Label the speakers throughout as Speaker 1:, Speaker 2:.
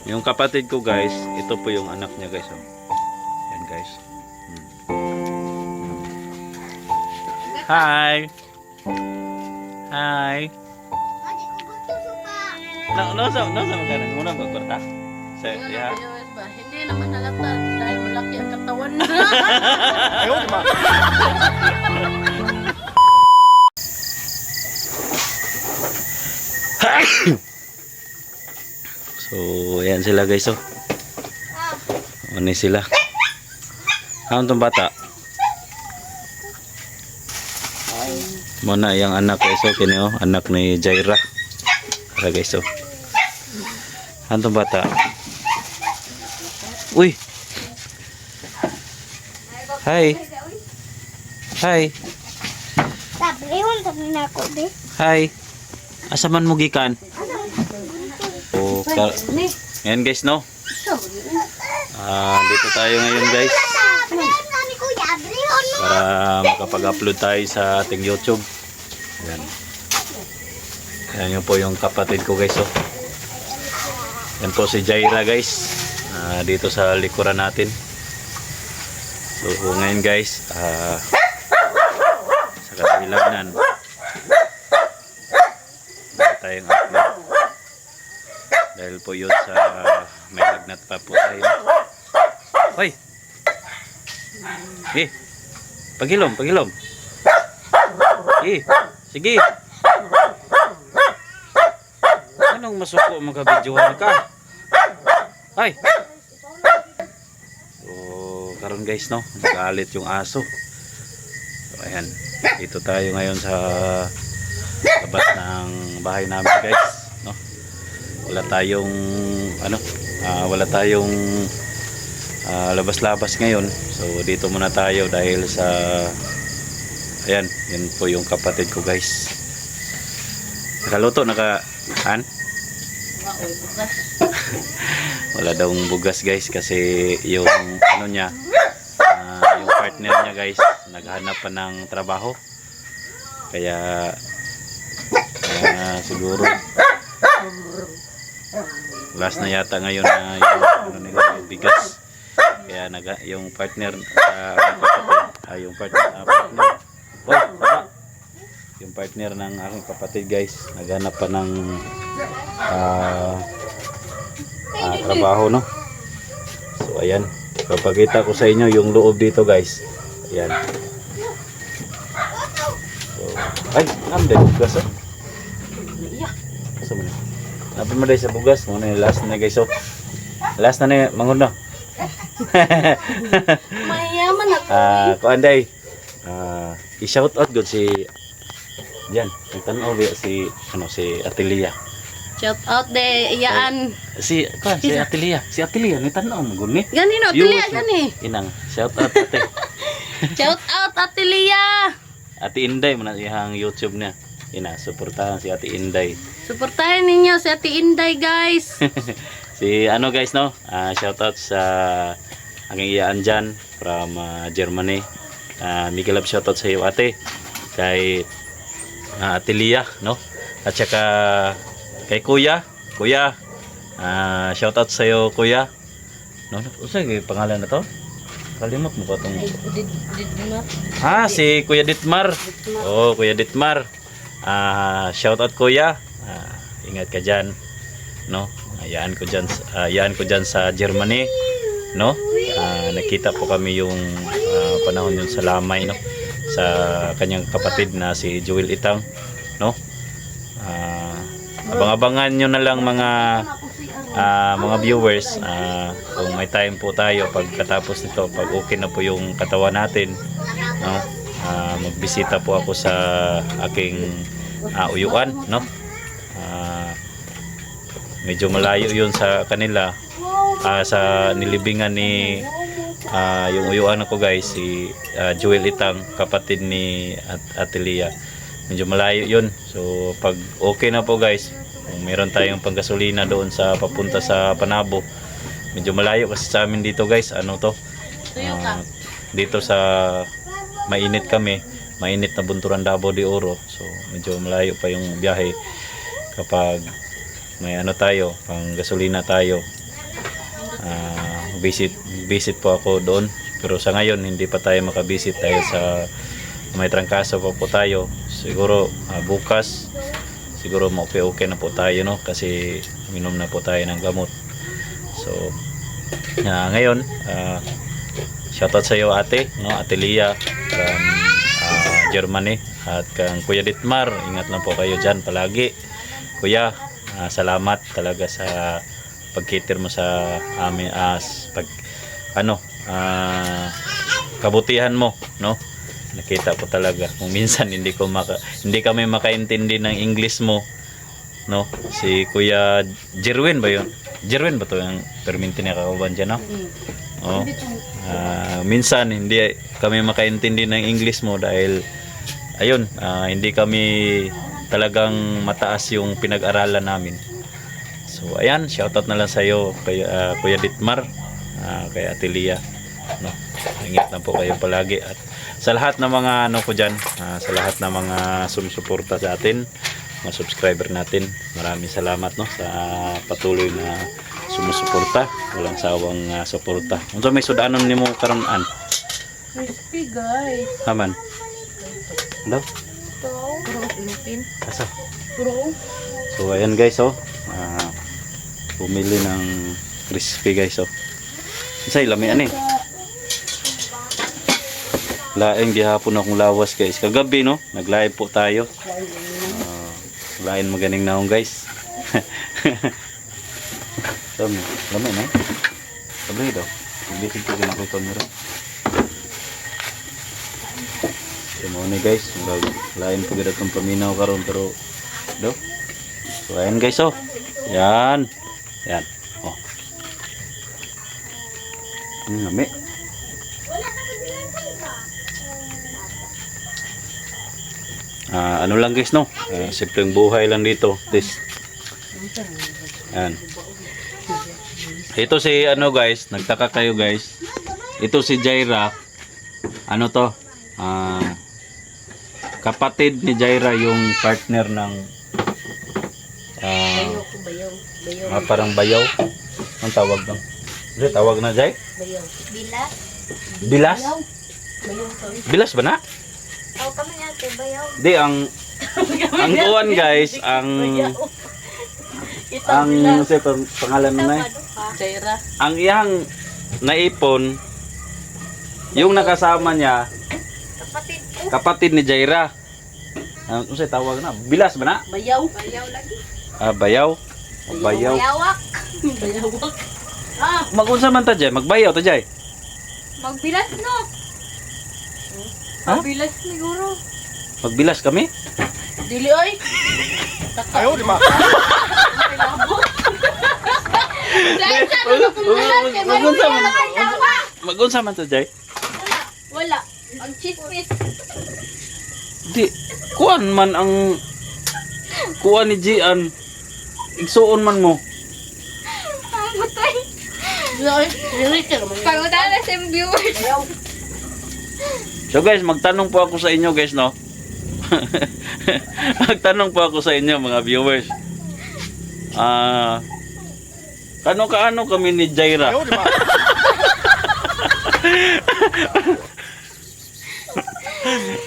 Speaker 1: Yung kapatid ko guys, ito po yung anak niya guys. Oh. Yan guys. Hi. Hi. No sa magana muna magkorta. Sa ya.
Speaker 2: Hindi naman halata dahil malaki ang katawan na.
Speaker 3: Ayun ba?
Speaker 1: So, ayan sila guys. Oh. Ano sila? Ano tong bata? Muna yung anak guys. Oh, kini oh, anak ni Jaira. Para guys. Oh. Ano tong bata? Uy. Hi. Hi.
Speaker 4: Tablihon sabi na ako di.
Speaker 1: Hi. Asa man mo gikan? Oh, ngayon guys, no? Dito tayo ngayon guys. Para makapag-upload tayo sa ating YouTube. Ayan. Ayan yun po yung kapatid ko guys. Oh. Yan po si Jaira guys. Dito sa likuran natin. So ngayon guys, sa kadahilanan tayong upload dahil po yun sa may lagnat pa po tayo. Hoy! Pagilom. Sige. Anong masuko magka-videohan ka? Ay! So, karon guys, no? Nagalit yung aso. So, ayan. Dito tayo ngayon sa labas ng bahay namin guys, no? Wala tayong labas-labas ngayon. So dito muna tayo dahil sa ayan, yun po yung kapatid ko guys. Nakaluto wala daw bugas guys kasi yung ano niya, yung partner niya guys naghahanap pa ng trabaho. Kaya siguro last na yata ngayon na yung bigas. Kaya yung partner yung partner ng aking kapatid guys naghanap pa ng trabaho, no? So ayan, papakita ko sa inyo yung loob dito guys. Ayan. So, ay, din bugas oh. Apa mo day sa bugas mo na last na guys. So last na manguno.
Speaker 2: Mayaman ako.
Speaker 1: Kuanday. I-shout out good si diyan. Nagtanaw ba si Atelia.
Speaker 2: Shout out de iyaan.
Speaker 1: Si Atelia. Si Atelia ni tanaw mo gud ni.
Speaker 2: Gani no Atelia gani.
Speaker 1: Inang shout out ate.
Speaker 2: Shout out Atelia.
Speaker 1: Ate Inday mo na iyang YouTube niya. Suportahan si Ate Inday.
Speaker 2: Suportahan ninyo si Ate Inday guys.
Speaker 1: Si ano guys, no? Shout out sa aking iyaan dyan from Germany. Miguel love shout out sa iyo ate. Kay Ate Lia, no? At saka kay Kuya. Shout out sa iyo Kuya. No, usa gyud pangalan na to? Kalimot mo pa tong. Si Kuya Ditmar. Oh, Kuya Ditmar. Shout out Kuya. Ingat ka diyan, no? Ayaan ko diyan sa Germany, no? Nakita po kami yung panahon yun sa Lamay, no? Sa kanyang kapatid na si Joel Itang, no? Abang-abangan nyo na lang mga viewers, kung may time po tayo pagkatapos nito, pag okay na po yung katawan natin, no? Magbisita po ako sa aking uyuan, no? Medyo malayo yun sa kanila, sa nilibingan ni yung uyuan ako guys, si Joel Itang, kapatid ni Atelia. Medyo malayo yun. So pag okay na po guys, kung meron tayong panggasolina doon sa papunta sa Panabo, medyo malayo kasi sa amin dito guys, dito sa mainit na Bunturan, Davao de Oro. So medyo malayo pa yung biyahe kapag may tayo, pang gasolina tayo. visit po ako doon. Pero sa ngayon hindi pa tayo makabisit dahil sa may trangkaso pa po tayo. Siguro bukas siguro okay na po tayo, no, kasi minom na po tayo ng gamot. So ngayon shoutout sa iyo ate, no, Ate Lia from Germany, at kang Kuya Ditmar, ingat lang po kayo dyan palagi. Kuya, salamat talaga sa pagkitir mo sa amin, kabutihan mo, no. Nakita ko talaga kung minsan hindi kami makaintindi ng English mo, no. Si Kuya Jerwin ba yun? Jerwin ba to yung perminti niya kauban dyan, no? Oh. Minsan hindi kami makaintindi ng English mo dahil ayun, hindi kami talagang mataas yung pinag-aralan namin. So ayan, shoutout na lang sa iyo kay Kuya Ditmar, kay Ate Lia, no. Ingat lang po kayo palagi, at sa lahat ng mga ko diyan, sa lahat ng mga sumusuporta sa atin, mga subscriber natin, maraming salamat, no, sa patuloy na sumusuporta, walang sawang suporta. Unsa may sudanon nimo karon an?
Speaker 2: Crispy guys.
Speaker 1: Haman. Hello?
Speaker 2: Puro inutin.
Speaker 1: Asa?
Speaker 2: Puro.
Speaker 1: So ayan guys, bumili ng crispy guys, Isay lami ani. Laing gihapon akong lawas guys. Kagabi, no, nag-live po tayo. Lain maganing naong guys. Lami na. Sabi daw. Bisig ko ginakita nila. So ni guys, lain po gid atong paminaw karon, pero do. So ayan guys, Yan. Yan. Lami. Ano lang guys, no, simpleng buhay lang dito. Yan. Ito si guys, nagtaka kayo guys, ito si Jaira, to, kapatid ni Jaira, yung partner ng parang bayaw. Ang tawag doon? Tawag na Jay?
Speaker 2: Bayaw.
Speaker 4: Bilas.
Speaker 1: Bilas? Bilas ba na?
Speaker 4: Oh, kami ate, bayaw.
Speaker 1: Di, ang uwan guys, ang pangalan na
Speaker 2: Jaira.
Speaker 1: ang iyang naipon, yung nakasama niya,
Speaker 4: Kapatid ko.
Speaker 1: kapatid ni Jaira. Ano siya tawag na? Bilas ba na?
Speaker 2: Bayaw.
Speaker 4: Bayaw lagi.
Speaker 1: Bayaw. Bayaw.
Speaker 4: Bayawak.
Speaker 2: Bayawak.
Speaker 1: Magunsa man ta Jay? Magbayaw ta Jay?
Speaker 4: Magbilas no.
Speaker 1: Ha?
Speaker 4: Magbilas siguro.
Speaker 1: Magbilas kami?
Speaker 2: Dili oy.
Speaker 3: Ayaw, di ma.
Speaker 1: Magunsa man ta Jay?
Speaker 4: Wala. Ang chismis.
Speaker 1: Di, kuan man ang kuan ni Gian. Igsuon man mo.
Speaker 4: Ang butay.
Speaker 2: Dili oy. Dili ka man.
Speaker 4: Pangutan na sa viewers.
Speaker 2: Bayaw.
Speaker 1: So guys, magtanong po ako sa inyo guys, no? Magtanong po ako sa inyo mga viewers. Kaano kami ni Jaira?
Speaker 3: Ayaw, di ma.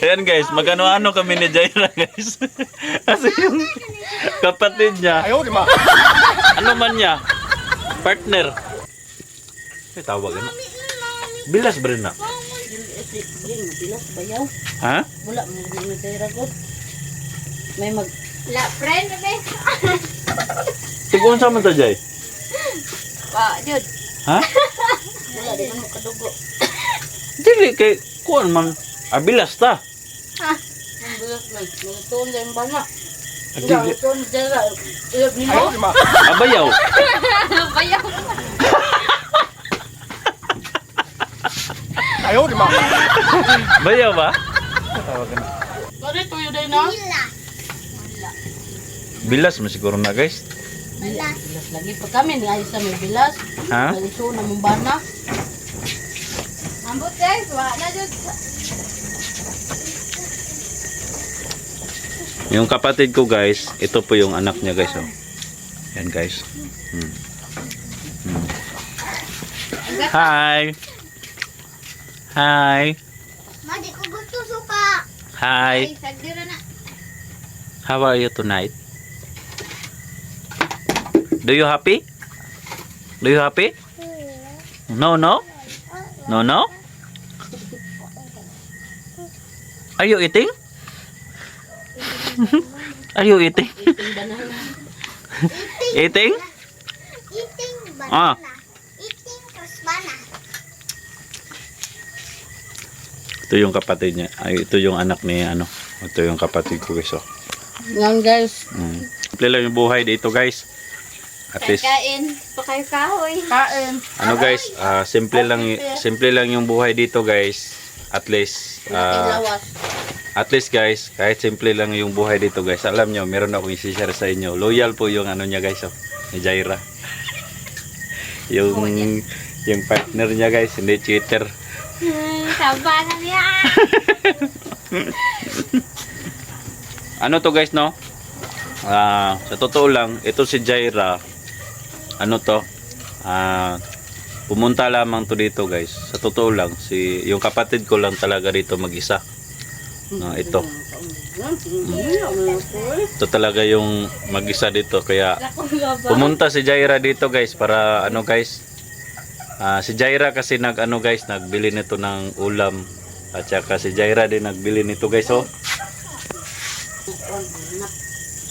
Speaker 1: Ayan guys, magano-ano kami ni Jaira guys. Kasi yung kapatid niya,
Speaker 3: Ayaw, di ma.
Speaker 1: ano man niya, partner. Ay, tawag na. Bilas ba rin na?
Speaker 2: Dili bilas bayaw.
Speaker 1: Ha?
Speaker 2: Wala mo Jaira ko. May mag
Speaker 4: La friend be.
Speaker 1: Tiguan sa man ta, Jay?
Speaker 4: Pa, jud.
Speaker 1: Ha?
Speaker 2: wala di man kadugo.
Speaker 1: Dili kay kuan man. Bilas ta.
Speaker 2: Ang bilas man. Nagtuon sa bana.
Speaker 1: Dili.
Speaker 2: Nagtuon Jaira. Ilab nimo.
Speaker 3: Ayaw, di ma.
Speaker 1: Bayaw.
Speaker 4: Bayaw.
Speaker 3: Ayaw, di ma.
Speaker 1: Bayaw ba?
Speaker 2: Kani tuyo day na.
Speaker 1: Bilas mo siguro na guys.
Speaker 2: Bilas lagi pa kami ni ayos na may bilas.
Speaker 1: Ha?
Speaker 2: Nagsuon na mong bana.
Speaker 4: Ambot guys, wala jud.
Speaker 1: Yung kapatid ko guys, ito po yung anak niya guys, Yan guys. Hi. Hi.
Speaker 4: Ma, di ko gusto suka.
Speaker 1: Hi.
Speaker 4: Ay, sagdira na.
Speaker 1: How are you tonight? Do you happy? Do you happy? No, no? No, no? Are you eating? Are you eating? Eating?
Speaker 4: Eating
Speaker 1: Ah.
Speaker 4: banana. Eating kasbana.
Speaker 1: Ito yung kapatid niya. Ay, ito yung anak ni ano. Ito yung kapatid ko guys. Oh.
Speaker 2: Ngayon guys,
Speaker 1: Simple lang yung buhay dito guys. At least
Speaker 4: Kain. Pakayo kahoy.
Speaker 2: kain.
Speaker 1: ano guys, simple lang yung buhay dito guys. At least
Speaker 2: Lawas.
Speaker 1: at least guys, kahit simple lang yung buhay dito guys. Alam nyo, meron akong i-share sa inyo. Loyal po yung ano niya guys, oh, ni Jaira. yung partner niya guys, hindi cheater.
Speaker 4: Kabana niya.
Speaker 1: Ano to guys, no? Sa totoo lang, ito si Jaira, ano to? Pumunta lamang to dito guys. Sa totoo lang, yung kapatid ko lang talaga dito mag-isa. Ito. Ito talaga yung mag-isa dito. Kaya pumunta si Jaira dito guys para ano guys. Si Jaira kasi nagbili nito ng ulam. At saka si Jaira din nagbili nito guys, oh.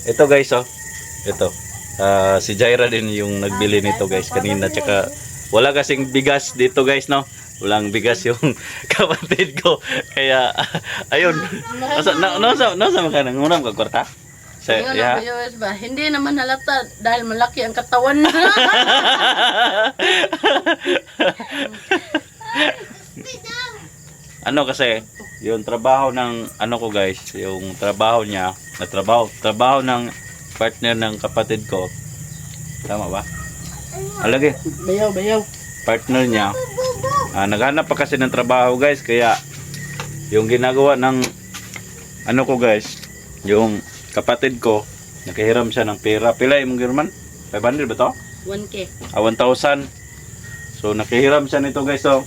Speaker 1: Ito guys, oh. Ito. Si Jaira din yung nagbili nito guys kanina. Tsaka wala kasing bigas dito guys, no? Walang bigas yung kapatid ko. Kaya ayun. Nasa ka nang unang kwarta? Sa
Speaker 2: Ngayon
Speaker 1: yeah.
Speaker 2: ang viewers ba? Hindi naman halata dahil malaki ang katawan.
Speaker 1: Ano kasi, yung trabaho ng ano ko guys, yung trabaho niya, trabaho ng partner ng kapatid ko. Tama ba? Alagi,
Speaker 2: Bayaw.
Speaker 1: partner niya. Naghanap pa kasi ng trabaho guys, kaya yung ginagawa ng ano ko guys, yung kapatid ko, nakahiram siya ng pera. Pila yung girman? 500 ba to?
Speaker 2: 1K.
Speaker 1: 1,000. So nakahiram siya nito guys, oh.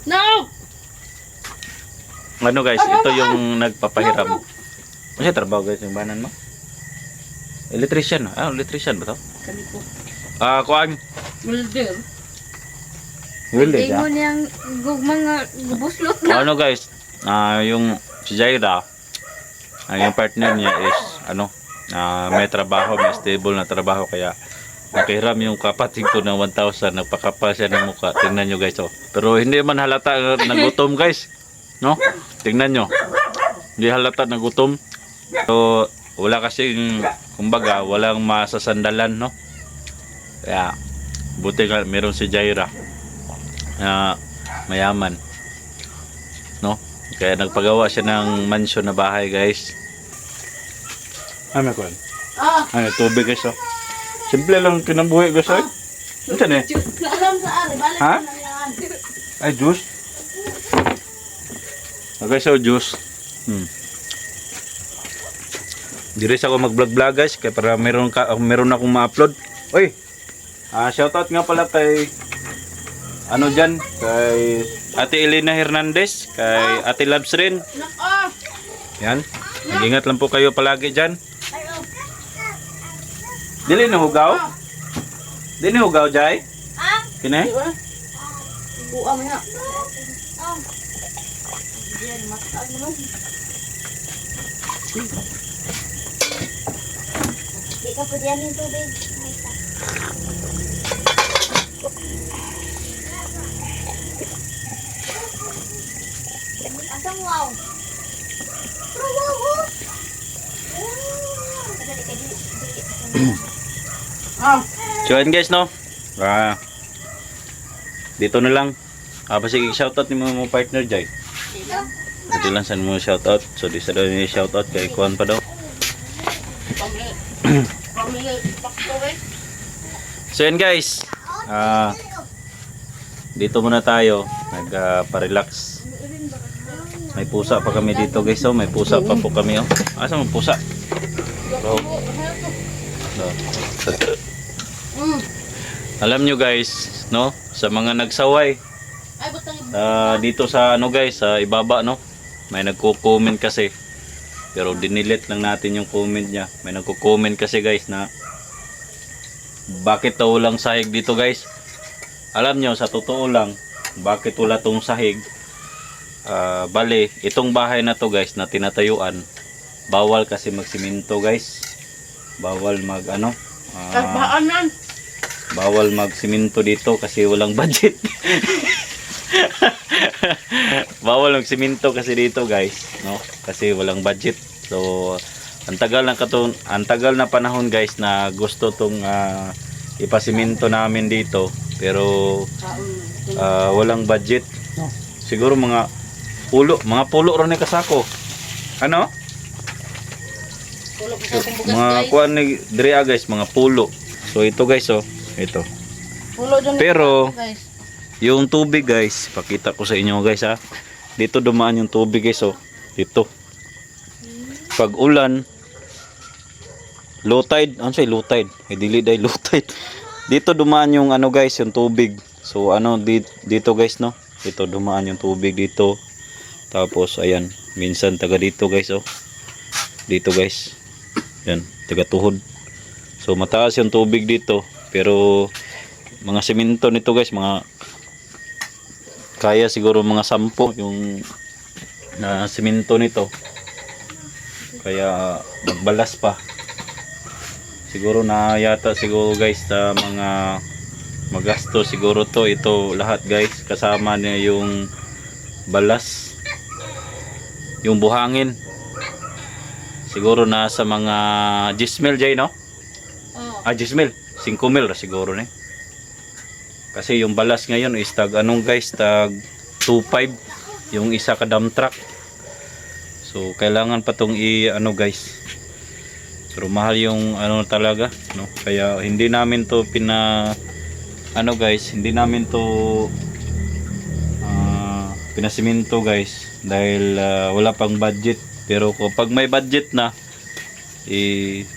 Speaker 2: No!
Speaker 1: Ano guys, ito yung nagpapahiram. Kasi trabaho guys yung banan mo? Electrician. Electrician ba to?
Speaker 2: Kami ko.
Speaker 1: Kuan.
Speaker 2: Wilder.
Speaker 1: Willie,
Speaker 4: Ingon niyang mga gubuslot na.
Speaker 1: Ano guys, yung si Jaira, yung partner niya is may trabaho, may stable na trabaho, kaya nakihiram yung kapatid ko ng 1,000, nagpakapal siya ng mukha. Tingnan nyo guys, oh. Pero hindi man halata nagutom guys, no? Tingnan nyo, hindi halata nagutom. So wala kasing, kumbaga walang masasandalan, no? Kaya buti nga meron si Jaira na mayaman, no? Kaya nagpagawa siya ng mansion na bahay guys. Ano ko? Tubig guys, oh. Simple lang kinabuhi guys, oh. Ano yan eh?
Speaker 2: Alam sa ari, balik
Speaker 1: Ha?
Speaker 2: na yan.
Speaker 1: Ay, juice. Guys, oh, juice. Diris ako mag-vlog guys, kaya para meron akong ma-upload. Oy. Shoutout nga pala kay dyan, kay Ate Elena Hernandez, kay Ate Labs rin.
Speaker 2: Nako!
Speaker 1: Yan. Mag-ingat lang po kayo palagi dyan. Dili na hugaw? Dili na hugaw, Jai? Kine?
Speaker 2: Diba? Buwa mo na.
Speaker 4: Di ka po diyan yung tubig. Asang wow.
Speaker 1: So yun guys, no? Dito na lang. Sige, shoutout ni mo partner, Jai. Dito lang saan mo shoutout. So di sa daw niya shoutout kay Kuan pa daw. So yun guys, dito muna tayo nagpa-relax. May pusa pa kami dito guys, oh. May pusa pa po kami, oh. Asa mo pusa? Alam nyo guys, no? Sa mga nagsaway,
Speaker 2: Ay, butang
Speaker 1: dito sa ano guys, sa ibaba, no? May nagko-comment kasi. Pero dinilit lang natin yung comment niya. May nagko-comment kasi guys na bakit daw walang sahig dito guys. Alam nyo, sa totoo lang, bakit wala tong sahig? Bale, itong bahay na to guys na tinatayuan, bawal kasi magsiminto guys. Bawal mag ano,
Speaker 2: Karbaan yan.
Speaker 1: bawal magsiminto dito kasi walang budget. Bawal magsiminto kasi dito guys, no? Kasi walang budget. So, ang tagal na panahon guys na gusto tong ipasiminto namin dito, pero walang budget. Siguro mga pulo ron ni kasako. Ano?
Speaker 2: Tulog sa akong bugas
Speaker 1: Mga
Speaker 2: guys.
Speaker 1: kuan ni drea guys, mga pulo. So ito guys, oh, ito.
Speaker 2: Pulo dyan
Speaker 1: Pero,
Speaker 2: guys.
Speaker 1: yung tubig guys, pakita ko sa inyo guys ha. Dito dumaan yung tubig guys, oh. Dito. Pag ulan, low tide, ano say low tide? Dili day low tide. Dito dumaan yung ano guys, yung tubig. So ano dito guys, no? Dito dumaan yung tubig dito. Tapos ayan, minsan taga dito guys, oh. Dito guys. Yan, taga tuhod. So mataas yung tubig dito, pero mga semento nito guys, mga kaya siguro mga 10 yung na semento nito. Kaya magbalas pa. Siguro na yata siguro guys sa mga magasto siguro to ito lahat guys, kasama niya yung balas, yung buhangin. Siguro nasa mga 10 mil jay, no?
Speaker 2: Oh.
Speaker 1: 10 mil, 5 mil ra siguro ni. Kasi yung balas ngayon is tag anong guys, tag 2.5 yung isa ka dump truck. So kailangan pa tong ano guys. Pero mahal yung ano talaga, no? Kaya hindi namin to ano guys, hindi namin to pinasiminto guys dahil wala pang budget. Pero kapag may budget na,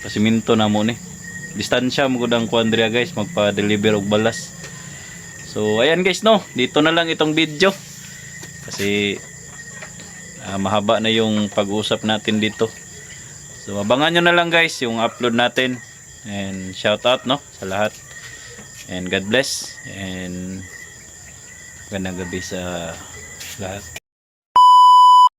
Speaker 1: pasiminto na mo ni. Distansya mo gudang kuandria guys, magpa-deliver og balas. So ayan guys, no, dito na lang itong video. Kasi mahaba na yung pag-usap natin dito. So abangan nyo na lang guys yung upload natin. And shout out, no, sa lahat. And God bless. And magandang gabi sa lahat.